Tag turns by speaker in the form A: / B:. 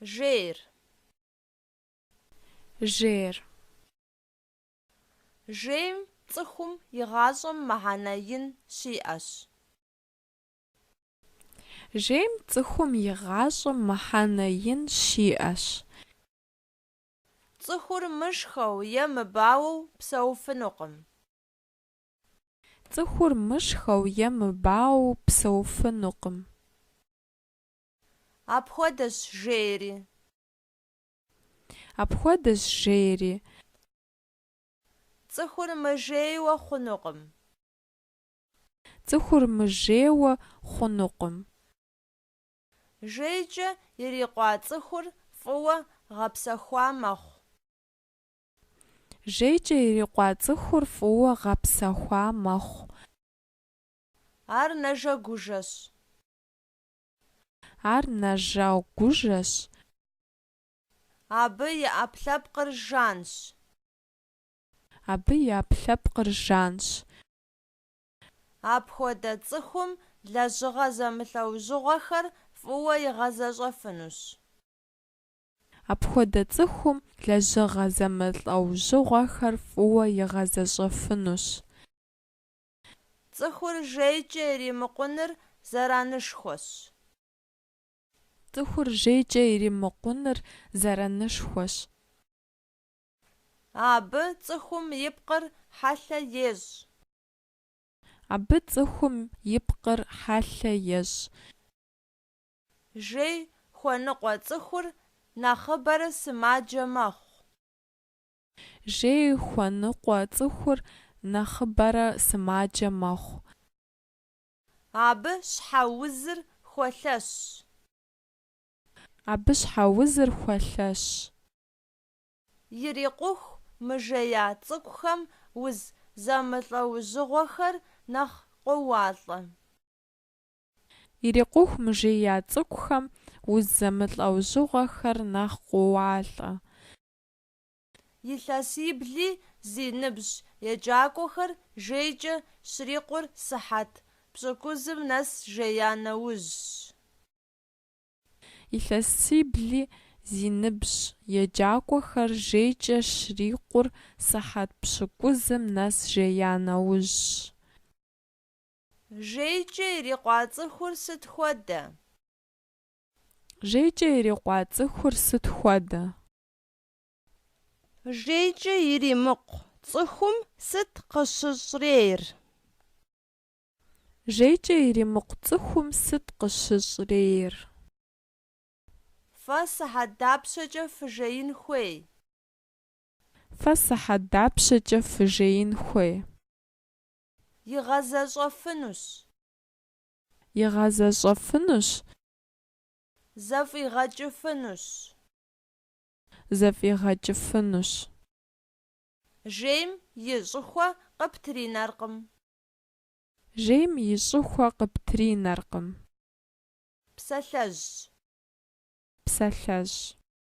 A: Жейр.
B: жейр.
A: Жейм цӏыхум игъащӏэм мэхьэнэ ин щиӏэщ.
B: жейм цӏыхум игъащӏэм мэхьэнэ ин щиӏэщ.
A: Цӏыхур мышхэу е мыбауэу псэуфынукъым.
B: цӏыхур мышхэу е мыбауэу псэуфынукъым.
A: Апхуэдэщ жейри.
B: апхуэдэщ жейри.
A: Цӏыхур мыжейуэ хъунукъым.
B: цӏыхур мыжейуэ хъунукъым.
A: Жейкӏэ ирикъуа цӏыхур фӏыуэ гъэпсэхуа мэхъу.
B: жейкӏэ ирикъуа цӏыхур фӏыуэ гъэпсэхуа мэхъу.
A: Ар нэжэгужэщ.
B: ар нэжэгужэщ.
A: Абы и ӏэпкълъэпкъыр жанщ.
B: абы и ӏэпкълъэпкъыр жанщ.
A: Апхуэдэ цӏыхум лэжьыгъэ зэмылӏэужьыгъуэхэр фӏыуэ игъэзэщӏэфынущ.
B: апхуэдэ цӏыхум лэжьыгъэ зэмылӏэужьыгъуэхэр фӏыуэ игъэзэщӏэфынущ.
A: Цӏыхур жейкӏэ иримыкъуныр зэранышхуэщ.
B: цӏыхур жейкӏэ иримыкъуныр зэранышхуэщ.
A: Абы цӏыхум и пкъыр хьэлъэ ещӏ.
B: абы цӏыхум и пкъыр хьэлъэ ещӏ.
A: Жей хуэныкъуэ цӏыхур нэхъыбэрэ сымаджэ мэхъу.
B: жей хуэныкъуэ цӏыхур нэхъыбэрэ сымаджэ мэхъу.
A: Абы щхьэузыр хуэлъэщ.
B: абы щхьэузыр хуэлъэщ.
A: Ирикъуху мыжея цӏыкӏухэм уз зэмылӏэужьыгъуэхэр нэхъ къоуалӏэ.
B: ирикъуху мыжея цӏыкӏухэм уз зэмылӏэужьыгъуэхэр нэхъ къоуалӏэ.
A: Илъэсибли зи ныбжь еджакӏуэхэр жейкӏэ щрикъур сыхьэт пщӏыкӏузым нэс жея нэужьщ.
B: илъэсибли зи ныбжь еджакӏуэхэр жейкӏэ щрикъур сыхьэт пщыкӏузым нэс жея нэужьщ.
A: Жейкӏэ ирикъуа цӏыхур сыт хуэдэ?
B: жейкӏэ ирикъуа цӏыхур сыт хуэдэ?
A: Жейкӏэ иримыкъу цӏыхум сыт къыщыщӏрейр?
B: жейкӏэ иримыкъу цӏыхум сыт къыщыщӏрейр?
A: Фэ сыхьэт дапщэкӏэ фыжеин хуей?
B: фэ сыхьэт дапщэкӏэ фыжеин хуей?
A: Игъэзэщӏэфынущ.
B: игъэзэщӏэфынущ.
A: Зэфӏигъэкӏыфынущ.
B: зэфӏигъэкӏыфынущ.
A: Жейм и щӏыхуэ къыптринэркъым.
B: жейм и щӏыхуэ къыптринэркъым.
A: Псэлъэжь.
B: псэлъэжь.